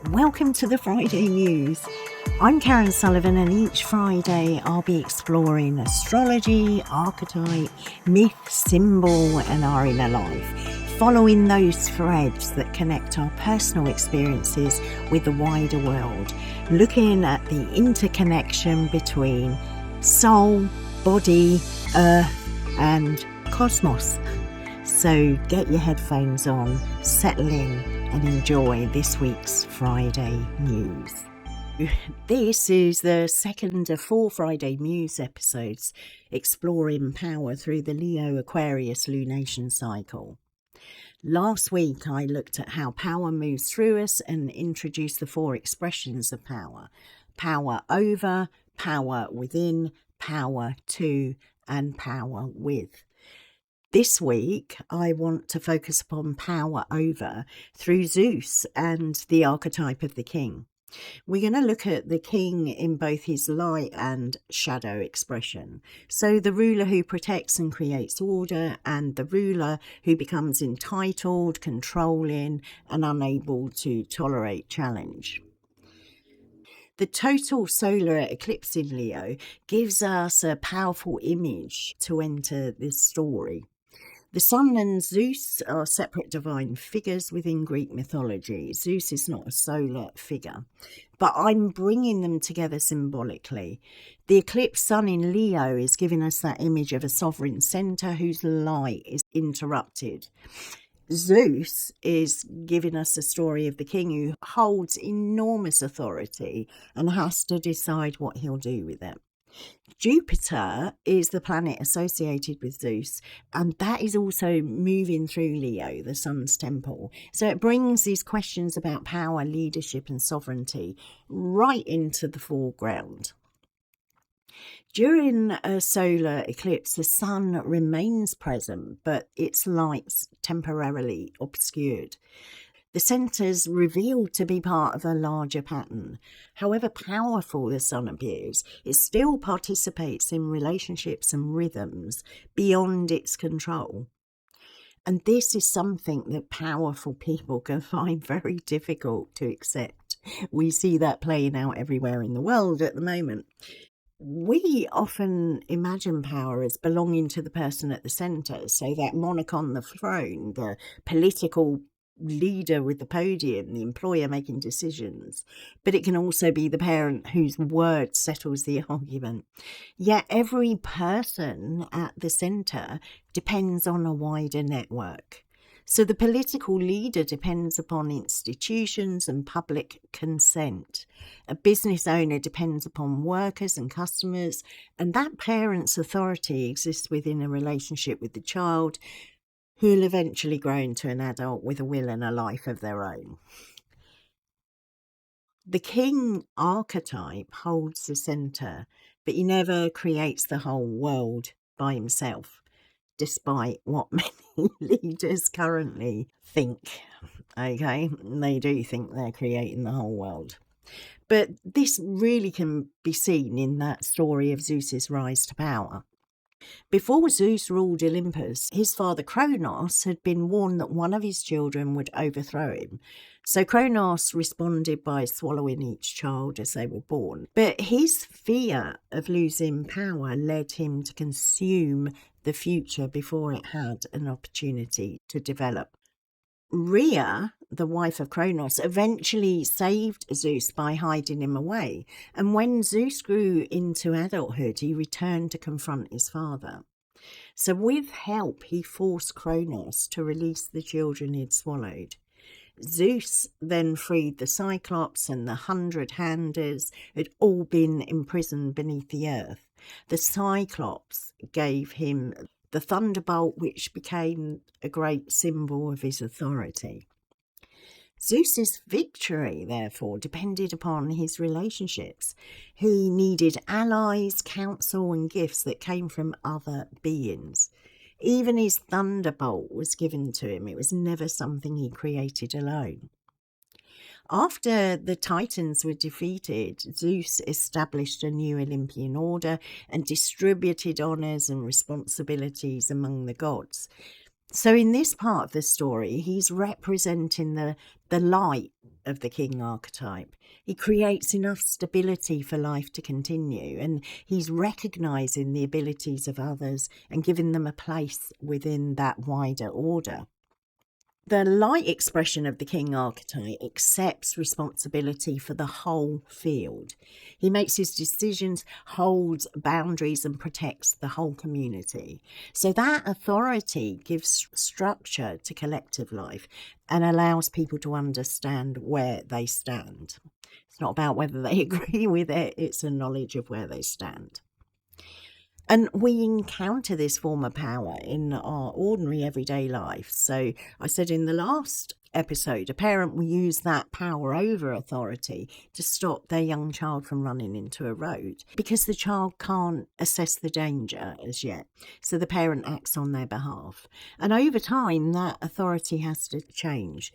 Welcome to the Friday Muse. I'm Karen Sullivan, and each Friday I'll be exploring astrology, archetype, myth, symbol, and our inner life, following those threads that connect our personal experiences with the wider world, looking at the interconnection between soul, body, earth, and cosmos. So get your headphones on, settle in, and enjoy this week's Friday Muse. This is the second of 4 Friday Muse episodes exploring power through the Leo Aquarius lunation cycle. Last week I looked at how power moves through us and introduced the 4 expressions of power: power over, power within, power to, and power with. This week, I want to focus upon power over through Zeus and the archetype of the king. We're going to look at the king in both his light and shadow expression. So the ruler who protects and creates order, and the ruler who becomes entitled, controlling, and unable to tolerate challenge. The total solar eclipse in Leo gives us a powerful image to enter this story. The sun and Zeus are separate divine figures within Greek mythology. Zeus is not a solar figure, but I'm bringing them together symbolically. The eclipsed sun in Leo is giving us that image of a sovereign centre whose light is interrupted. Zeus is giving us a story of the king who holds enormous authority and has to decide what he'll do with it. Jupiter is the planet associated with Zeus, and that is also moving through Leo, the sun's temple. So it brings these questions about power, leadership, and sovereignty right into the foreground. During a solar eclipse, the sun remains present, but its light's temporarily obscured. The centre's revealed to be part of a larger pattern. However powerful the sun appears, it still participates in relationships and rhythms beyond its control. And this is something that powerful people can find very difficult to accept. We see that playing out everywhere in the world at the moment. We often imagine power as belonging to the person at the centre, so that monarch on the throne, the political leader with the podium, the employer making decisions, but it can also be the parent whose word settles the argument. Yet every person at the centre depends on a wider network. So the political leader depends upon institutions and public consent. A business owner depends upon workers and customers, and that parent's authority exists within a relationship with the child, who will eventually grow into an adult with a will and a life of their own. The king archetype holds the centre, but he never creates the whole world by himself, despite what many leaders currently think. Okay, they do think they're creating the whole world. But this really can be seen in that story of Zeus's rise to power. Before Zeus ruled Olympus, his father Kronos had been warned that one of his children would overthrow him. So Kronos responded by swallowing each child as they were born. But his fear of losing power led him to consume the future before it had an opportunity to develop. Rhea, the wife of Kronos, eventually saved Zeus by hiding him away, and when Zeus grew into adulthood, he returned to confront his father. So with help, he forced Kronos to release the children he'd swallowed. Zeus then freed the Cyclops, and the 100-handers had all been imprisoned beneath the earth. The Cyclops gave him the thunderbolt, which became a great symbol of his authority. Zeus's victory, therefore, depended upon his relationships. He needed allies, counsel, and gifts that came from other beings. Even his thunderbolt was given to him. It was never something he created alone. After the Titans were defeated, Zeus established a new Olympian order and distributed honours and responsibilities among the gods. So in this part of the story, he's representing the light of the king archetype. He creates enough stability for life to continue, and he's recognising the abilities of others and giving them a place within that wider order. The light expression of the king archetype accepts responsibility for the whole field. He makes his decisions, holds boundaries, and protects the whole community. So that authority gives structure to collective life and allows people to understand where they stand. It's not about whether they agree with it, it's a knowledge of where they stand. And we encounter this form of power in our ordinary everyday life. So I said in the last episode, a parent will use that power over authority to stop their young child from running into a road because the child can't assess the danger as yet. So the parent acts on their behalf. And over time, that authority has to change.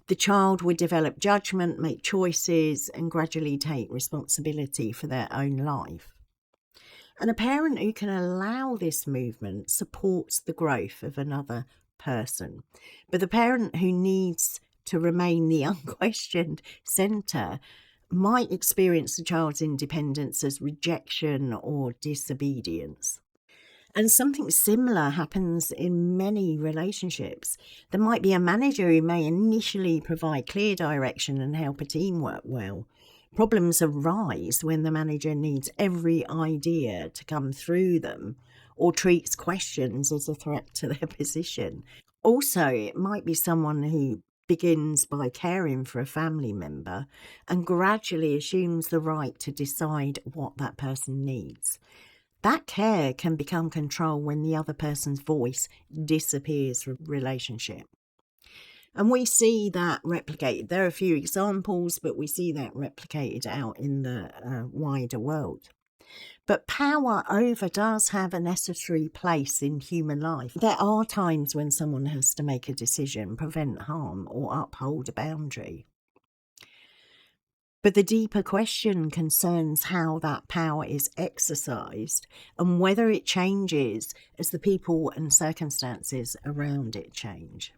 The child would develop judgment, make choices, and gradually take responsibility for their own life. And a parent who can allow this movement supports the growth of another person. But the parent who needs to remain the unquestioned centre might experience the child's independence as rejection or disobedience. And something similar happens in many relationships. There might be a manager who may initially provide clear direction and help a team work well. Problems arise when the manager needs every idea to come through them or treats questions as a threat to their position. Also, it might be someone who begins by caring for a family member and gradually assumes the right to decide what that person needs. That care can become control when the other person's voice disappears from relationship. And we see that replicated. There are a few examples, but we see that replicated out in the wider world. But power over does have a necessary place in human life. There are times when someone has to make a decision, prevent harm, or uphold a boundary. But the deeper question concerns how that power is exercised and whether it changes as the people and circumstances around it change.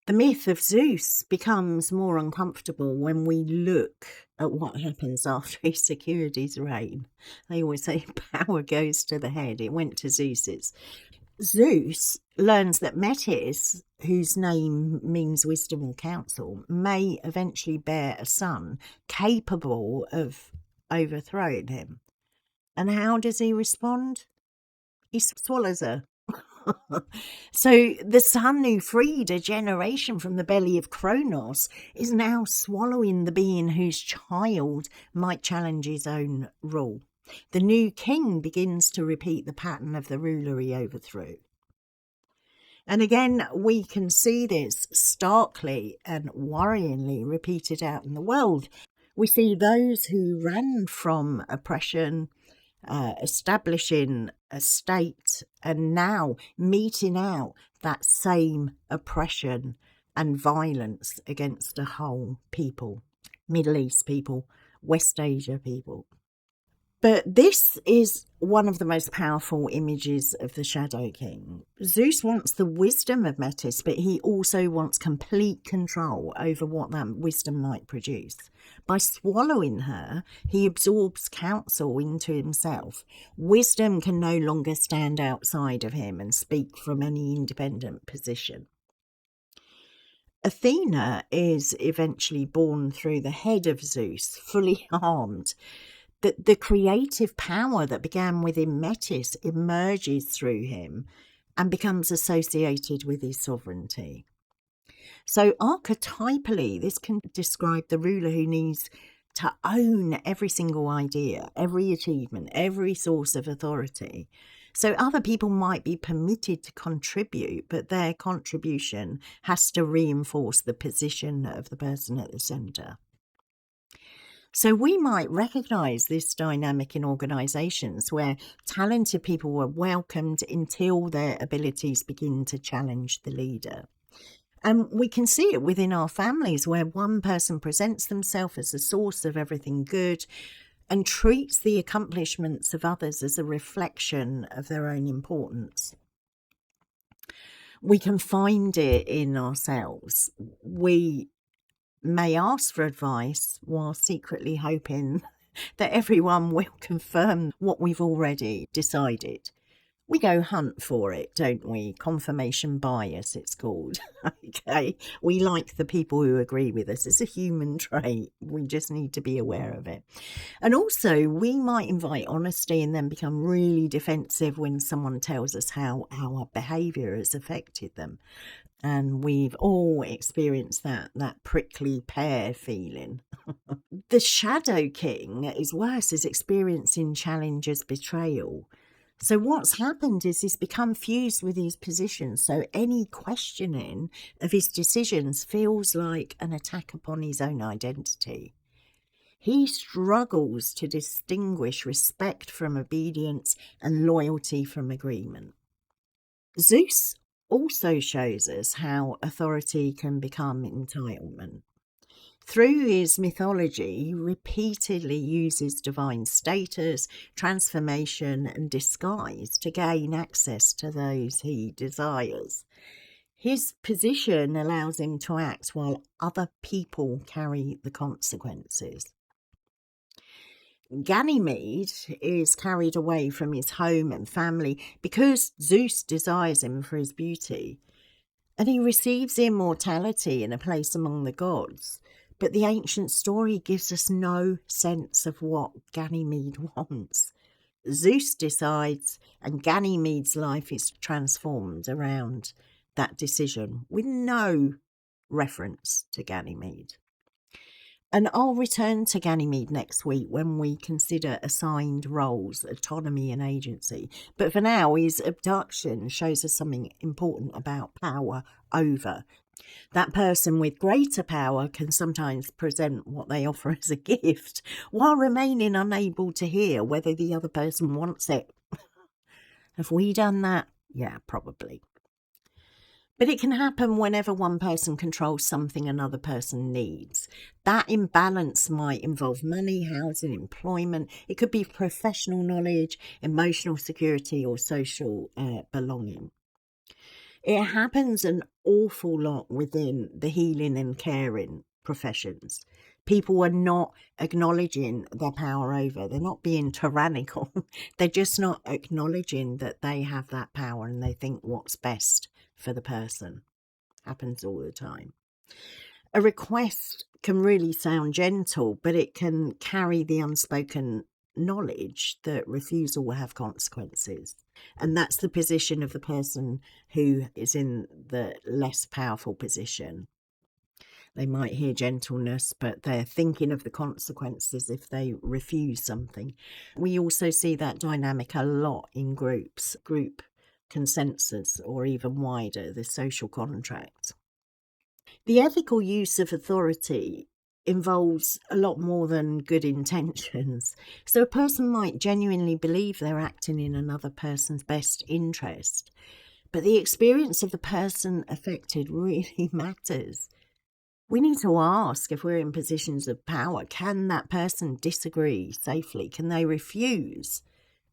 The myth of Zeus becomes more uncomfortable when we look at what happens after he secured his reign. They always say power goes to the head. It went to Zeus's. Zeus learns that Metis, whose name means wisdom or counsel, may eventually bear a son capable of overthrowing him. And how does he respond? He swallows her. So the son who freed a generation from the belly of Kronos is now swallowing the being whose child might challenge his own rule. The new king begins to repeat the pattern of the ruler he overthrew. And again, we can see this starkly and worryingly repeated out in the world. We see those who ran from oppression, establishing a state, and now meting out that same oppression and violence against a whole people, Middle East people, West Asia people. But this is one of the most powerful images of the Shadow King. Zeus wants the wisdom of Metis, but he also wants complete control over what that wisdom might produce. By swallowing her, he absorbs counsel into himself. Wisdom can no longer stand outside of him and speak from any independent position. Athena is eventually born through the head of Zeus, fully armed. The creative power that began within Metis emerges through him and becomes associated with his sovereignty. So archetypally, this can describe the ruler who needs to own every single idea, every achievement, every source of authority. So other people might be permitted to contribute, but their contribution has to reinforce the position of the person at the centre. So we might recognise this dynamic in organisations where talented people were welcomed until their abilities begin to challenge the leader. And we can see it within our families where one person presents themselves as the source of everything good and treats the accomplishments of others as a reflection of their own importance. We can find it in ourselves. We may ask for advice while secretly hoping that everyone will confirm what we've already decided. We go hunt for it, don't we? Confirmation bias, it's called. Okay. We like the people who agree with us. It's a human trait. We just need to be aware of it. And also, we might invite honesty and then become really defensive when someone tells us how our behaviour has affected them. And we've all experienced that prickly pear feeling. The Shadow King is worse, is experiencing challenge as betrayal. So what's happened is he's become fused with his position. So any questioning of his decisions feels like an attack upon his own identity. He struggles to distinguish respect from obedience and loyalty from agreement. Zeus also shows us how authority can become entitlement. Through his mythology, he repeatedly uses divine status, transformation, and disguise to gain access to those he desires. His position allows him to act while other people carry the consequences. Ganymede is carried away from his home and family because Zeus desires him for his beauty, and he receives immortality in a place among the gods. But the ancient story gives us no sense of what Ganymede wants. Zeus decides, and Ganymede's life is transformed around that decision with no reference to Ganymede. And I'll return to Ganymede next week when we consider assigned roles, autonomy and agency. But for now, his abduction shows us something important about power over. That person with greater power can sometimes present what they offer as a gift while remaining unable to hear whether the other person wants it. Have we done that? Yeah, probably. But it can happen whenever one person controls something another person needs. That imbalance might involve money, housing, employment. It could be professional knowledge, emotional security, or social belonging. It happens an awful lot within the healing and caring professions. People are not acknowledging their power over. They're not being tyrannical. They're just not acknowledging that they have that power and they think what's best for the person. Happens all the time. A request can really sound gentle, but it can carry the unspoken knowledge that refusal will have consequences. And that's the position of the person who is in the less powerful position. They might hear gentleness, but they're thinking of the consequences if they refuse something. We also see that dynamic a lot in groups, group consensus, or even wider, the social contract. The ethical use of authority involves a lot more than good intentions. So a person might genuinely believe they're acting in another person's best interest, but the experience of the person affected really matters. We need to ask, if we're in positions of power, can that person disagree safely? Can they refuse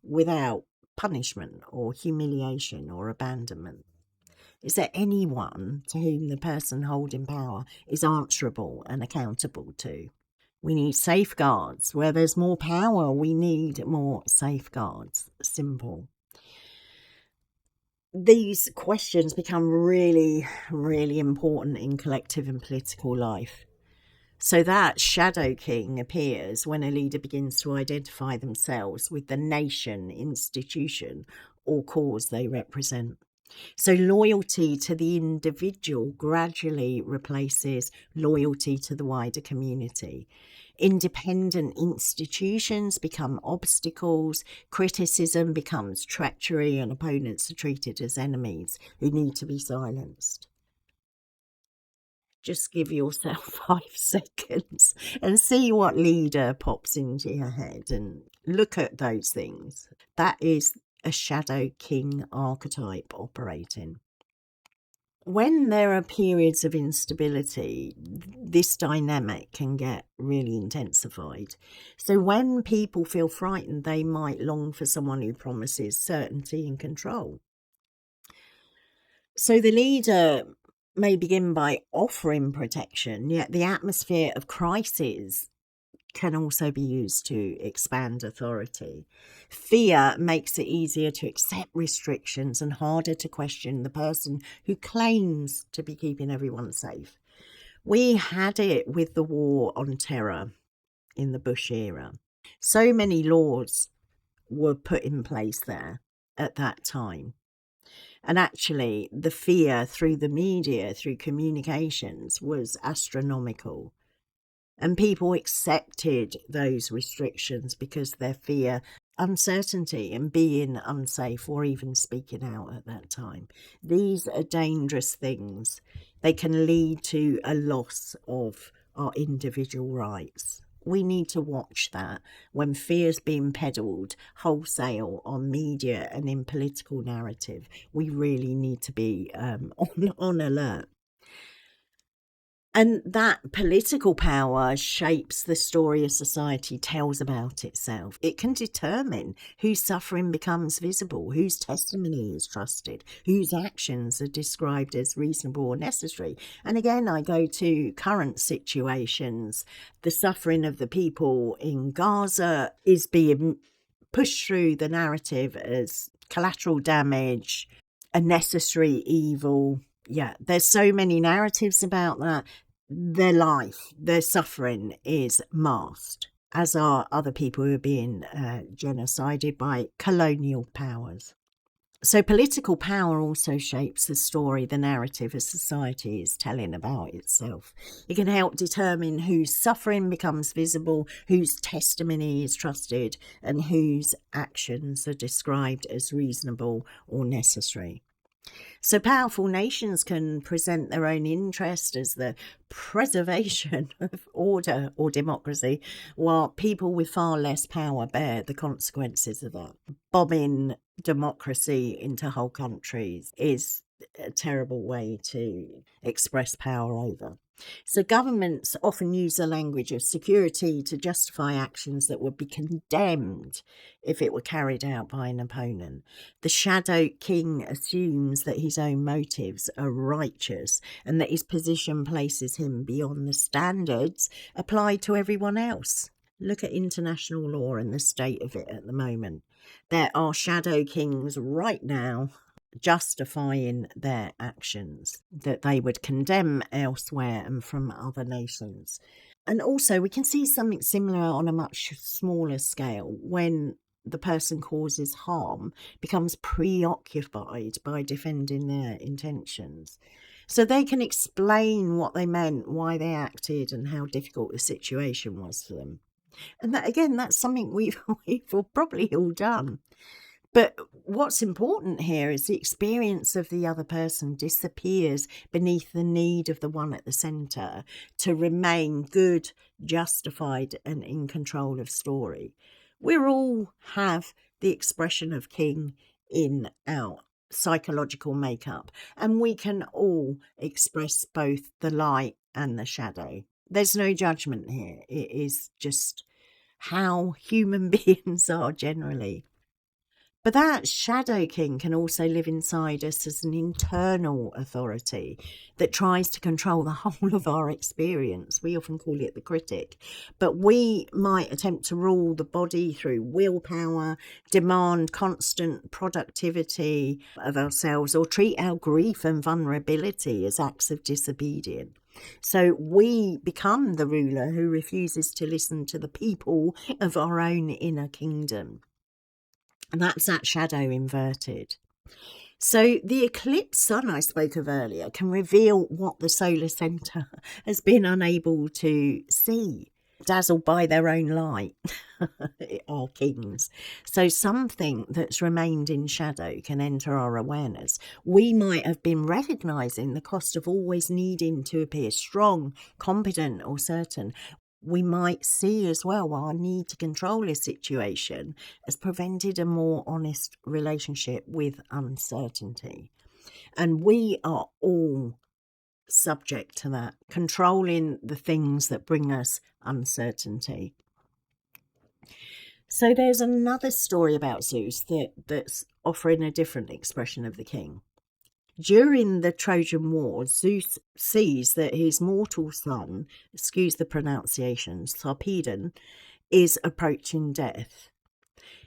without punishment or humiliation or abandonment? Is there anyone to whom the person holding power is answerable and accountable to? We need safeguards. Where there's more power, we need more safeguards. Simple. These questions become really, really important in collective and political life. So that Shadow King appears when a leader begins to identify themselves with the nation, institution, or cause they represent. So loyalty to the individual gradually replaces loyalty to the wider community. Independent institutions become obstacles, criticism becomes treachery, and opponents are treated as enemies who need to be silenced. Just give yourself 5 seconds and see what leader pops into your head and look at those things. That is a Shadow King archetype operating. When there are periods of instability, this dynamic can get really intensified. So when people feel frightened, they might long for someone who promises certainty and control. So the leader may begin by offering protection, yet the atmosphere of crisis can also be used to expand authority. Fear makes it easier to accept restrictions and harder to question the person who claims to be keeping everyone safe. We had it with the war on terror in the Bush era. So many laws were put in place there at that time. And actually, the fear through the media, through communications, was astronomical. And people accepted those restrictions because their fear, uncertainty, and being unsafe, or even speaking out at that time. These are dangerous things. They can lead to a loss of our individual rights. We need to watch that when fear's being peddled wholesale on media and in political narrative. We really need to be on alert. And that political power shapes the story a society tells about itself. It can determine whose suffering becomes visible, whose testimony is trusted, whose actions are described as reasonable or necessary. And again, I go to current situations. The suffering of the people in Gaza is being pushed through the narrative as collateral damage, a necessary evil. Yeah, there's so many narratives about that. Their life, their suffering is masked, as are other people who are being genocided by colonial powers. So political power also shapes the story, the narrative a society is telling about itself. It can help determine whose suffering becomes visible, whose testimony is trusted, and whose actions are described as reasonable or necessary. So powerful nations can present their own interest as the preservation of order or democracy, while people with far less power bear the consequences of that. Bombing democracy into whole countries is a terrible way to express power over. So governments often use the language of security to justify actions that would be condemned if it were carried out by an opponent. The shadow king assumes that his own motives are righteous and that his position places him beyond the standards applied to everyone else. Look at international law and the state of it at the moment. There are shadow kings right now justifying their actions that they would condemn elsewhere and from other nations. And also, we can see something similar on a much smaller scale when the person causes harm, becomes preoccupied by defending their intentions. So they can explain what they meant, why they acted, and how difficult the situation was for them. And that, again, that's something we've probably all done. But what's important here is the experience of the other person disappears beneath the need of the one at the centre to remain good, justified, and in control of story. We all have the expression of king in our psychological makeup, and we can all express both the light and the shadow. There's no judgment here. It is just how human beings are generally. But that shadow king can also live inside us as an internal authority that tries to control the whole of our experience. We often call it the critic. But we might attempt to rule the body through willpower, demand constant productivity of ourselves, or treat our grief and vulnerability as acts of disobedience. So we become the ruler who refuses to listen to the people of our own inner kingdom. And that's that shadow inverted. So the eclipse sun I spoke of earlier can reveal what the solar centre has been unable to see, dazzled by their own light, are kings. So something that's remained in shadow can enter our awareness. We might have been recognising the cost of always needing to appear strong, competent or certain. We might see as well our need to control a situation has prevented a more honest relationship with uncertainty. And we are all subject to that, controlling the things that bring us uncertainty. So there's another story about Zeus that's offering a different expression of the king. During the Trojan War, Zeus sees that his mortal son, excuse the pronunciation, Sarpedon, is approaching death.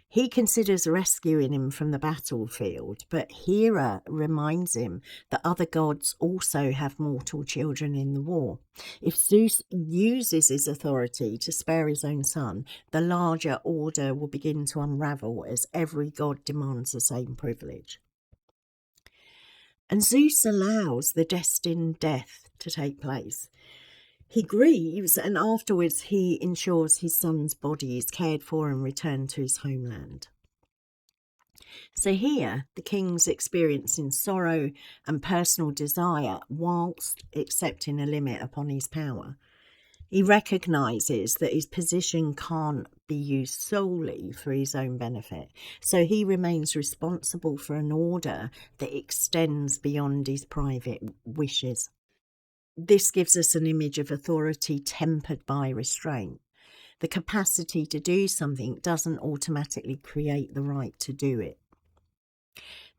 He considers rescuing him from the battlefield, but Hera reminds him that other gods also have mortal children in the war. If Zeus uses his authority to spare his own son, the larger order will begin to unravel as every god demands the same privilege. And Zeus allows the destined death to take place. He grieves, and afterwards he ensures his son's body is cared for and returned to his homeland. So here, the king's experiencing sorrow and personal desire whilst accepting a limit upon his power. He recognises that his position can't be used solely for his own benefit, so he remains responsible for an order that extends beyond his private wishes. This gives us an image of authority tempered by restraint. The capacity to do something doesn't automatically create the right to do it.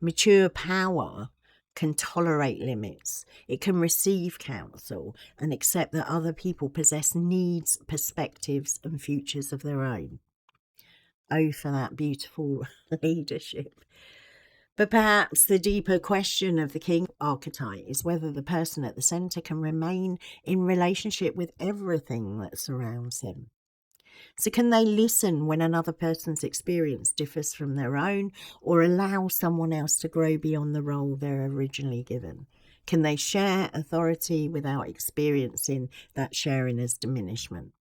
Mature power can tolerate limits. It can receive counsel and accept that other people possess needs, perspectives, and futures of their own. Oh, for that beautiful leadership. But perhaps the deeper question of the king archetype is whether the person at the centre can remain in relationship with everything that surrounds him. So can they listen when another person's experience differs from their own, or allow someone else to grow beyond the role they're originally given? Can they share authority without experiencing that sharing as diminishment?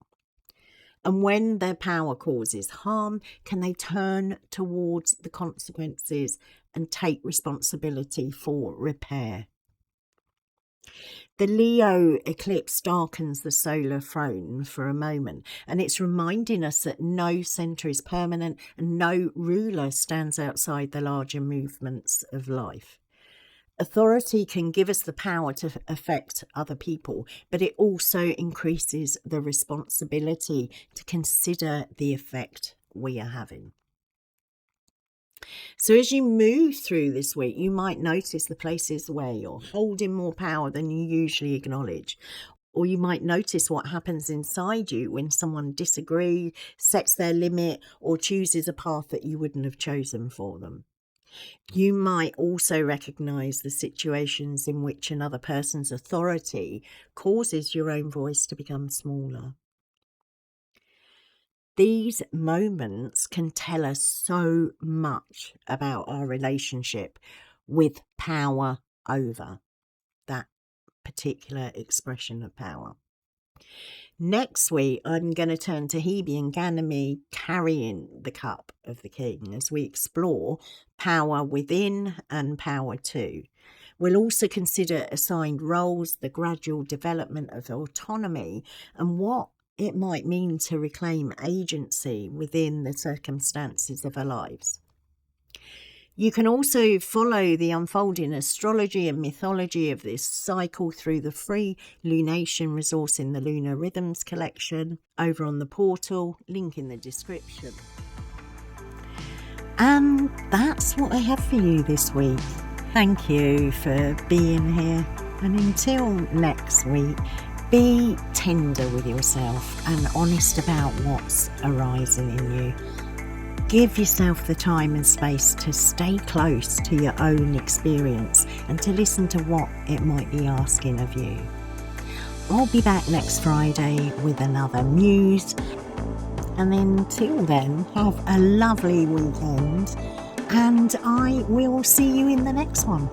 And when their power causes harm, can they turn towards the consequences and take responsibility for repair? The Leo eclipse darkens the solar throne for a moment, and it's reminding us that no centre is permanent and no ruler stands outside the larger movements of life. Authority can give us the power to affect other people, but it also increases the responsibility to consider the effect we are having. So as you move through this week, you might notice the places where you're holding more power than you usually acknowledge. Or you might notice what happens inside you when someone disagrees, sets their limit, or chooses a path that you wouldn't have chosen for them. You might also recognise the situations in which another person's authority causes your own voice to become smaller. These moments can tell us so much about our relationship with power over that particular expression of power. Next week, I'm going to turn to Hebe and Ganymede carrying the cup of the king as we explore power within and power to. We'll also consider assigned roles, the gradual development of autonomy, and what it might mean to reclaim agency within the circumstances of our lives. You can also follow the unfolding astrology and mythology of this cycle through the free lunation resource in the Lunar Rhythms collection over on the portal, link in the description. And that's what I have for you this week. Thank you for being here, and until next week, be tender with yourself and honest about what's arising in you. Give yourself the time and space to stay close to your own experience and to listen to what it might be asking of you. I'll be back next Friday with another muse. And until then, have a lovely weekend, and I will see you in the next one.